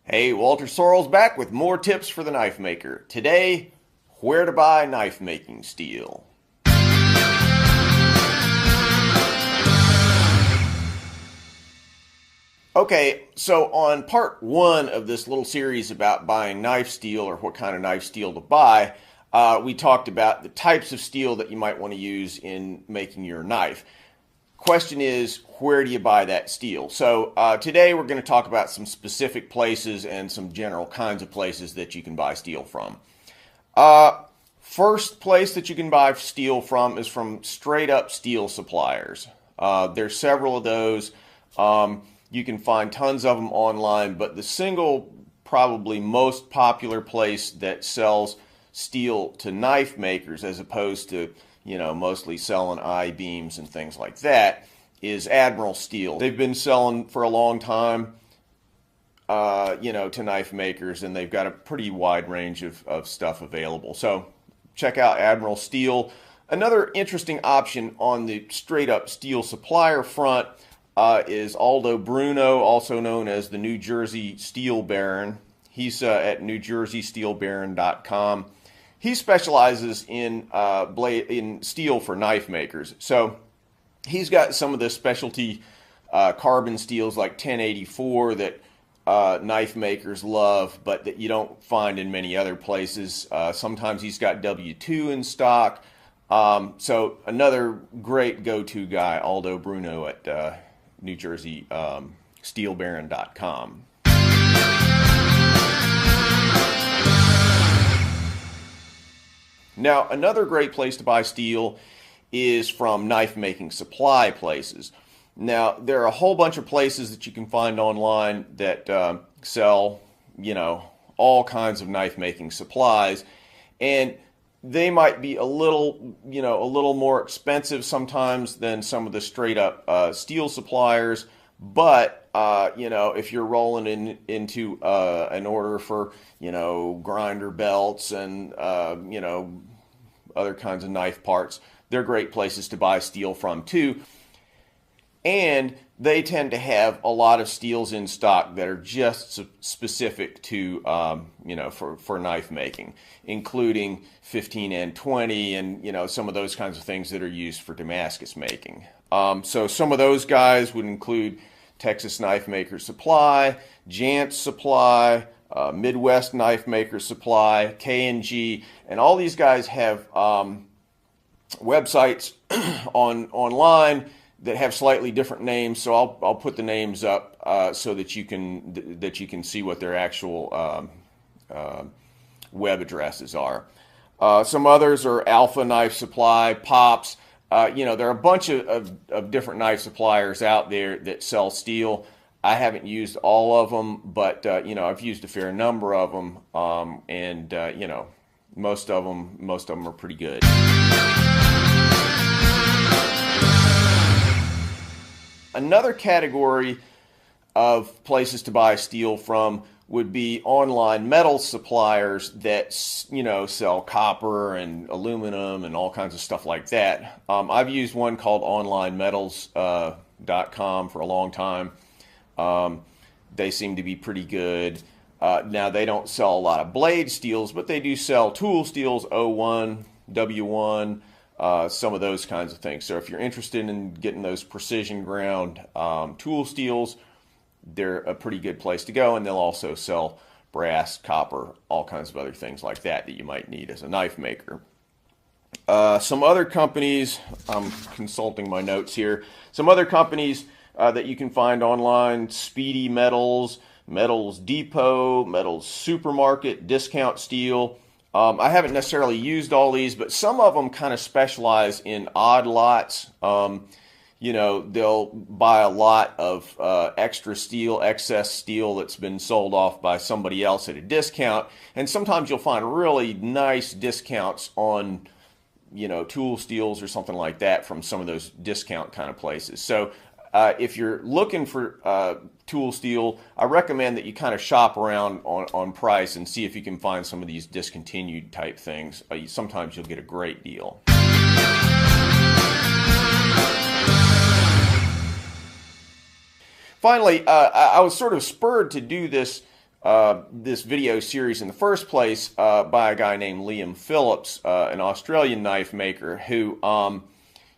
Hey, Walter Sorrells back with more tips for the knife maker. Today, where to buy knife making steel. Okay, so on part one of this little series about buying knife steel or what kind of knife steel to buy, we talked about the types of steel that you might want to use in making your knife. Question is, where do you buy that steel? So today we're going to talk about some specific places and some general kinds of places that you can buy steel from. First place that you can buy steel from is from straight up steel suppliers. There's several of those. You can find tons of them online, but the single probably most popular place that sells steel to knife makers as opposed to mostly selling I-beams and things like that, is Admiral Steel. They've been selling for a long time, to knife makers, and they've got a pretty wide range of stuff available. So check out Admiral Steel. Another interesting option on the straight up steel supplier front is Aldo Bruno, also known as the New Jersey Steel Baron. He's at NewJerseySteelBaron.com. He specializes in steel for knife makers. So he's got some of the specialty carbon steels like 1084 that knife makers love, but that you don't find in many other places. Sometimes he's got W2 in stock. So another great go-to guy, Aldo Bruno at NewJerseySteelBaron.com. Now, another great place to buy steel is from knife making supply places. Now, there are a whole bunch of places that you can find online that sell, all kinds of knife making supplies, and they might be a little more expensive sometimes than some of the straight up steel suppliers. But if you're rolling into an order for grinder belts and other kinds of knife parts, they're great places to buy steel from too. And they tend to have a lot of steels in stock that are just specific to, for knife making, including 15N20 and, some of those kinds of things that are used for Damascus making. So some of those guys would include Texas Knife Maker Supply, Jantz Supply, Midwest Knife Maker Supply, K&G, and all these guys have websites online that have slightly different names. So I'll put the names up so that you can see what their actual web addresses are. Some others are Alpha Knife Supply, Pops. There are a bunch of different knife suppliers out there that sell steel. I haven't used all of them, but I've used a fair number of them, and most of them are pretty good. Another category of places to buy steel from would be online metal suppliers that sell copper and aluminum and all kinds of stuff like that. I've used one called OnlineMetals.com for a long time. They seem to be pretty good. Now they don't sell a lot of blade steels, but they do sell tool steels, O1, W1, some of those kinds of things. So if you're interested in getting those precision ground tool steels, they're a pretty good place to go, and they'll also sell brass, copper, all kinds of other things like that you might need as a knife maker. Some other companies, I'm consulting my notes here, some other companies that you can find online: Speedy Metals, Metals Depot, Metals Supermarket, Discount Steel. I haven't necessarily used all these, but some of them kind of specialize in odd lots. They'll buy a lot of extra steel, excess steel that's been sold off by somebody else at a discount. And sometimes you'll find really nice discounts on, tool steels or something like that from some of those discount kind of places. So if you're looking for tool steel, I recommend that you kind of shop around on price and see if you can find some of these discontinued type things. Sometimes you'll get a great deal. Finally, I was sort of spurred to do this this video series in the first place by a guy named Liam Phillips, an Australian knife maker who,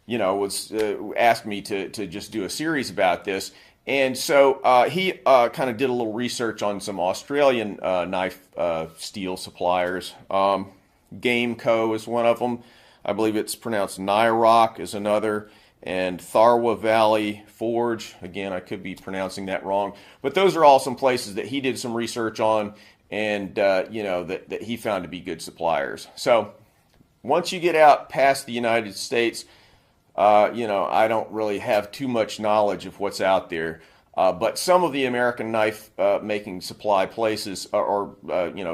was asked me to just do a series about this. And so he kind of did a little research on some Australian knife steel suppliers. Gameco is one of them. I believe it's pronounced Nyrock is another. And Tharwa Valley Forge, again, I could be pronouncing that wrong. But those are all some places that he did some research on and, that he found to be good suppliers. So once you get out past the United States, I don't really have too much knowledge of what's out there. But some of the American knife making supply places or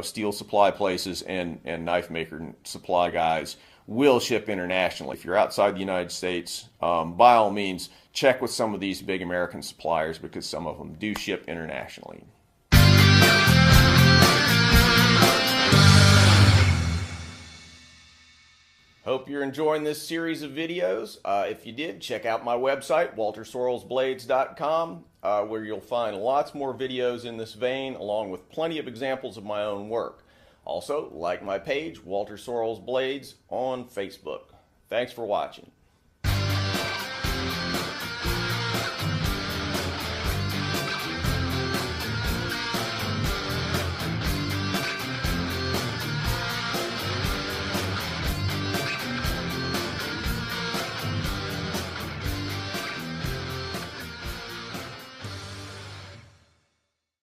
steel supply places and knife maker supply guys will ship internationally. If you're outside the United States, by all means, check with some of these big American suppliers because some of them do ship internationally. Hope you're enjoying this series of videos. If you did, check out my website, waltersorelsblades.com, where you'll find lots more videos in this vein, along with plenty of examples of my own work. Also, like my page, Walter Sorels Blades, on Facebook. Thanks for watching.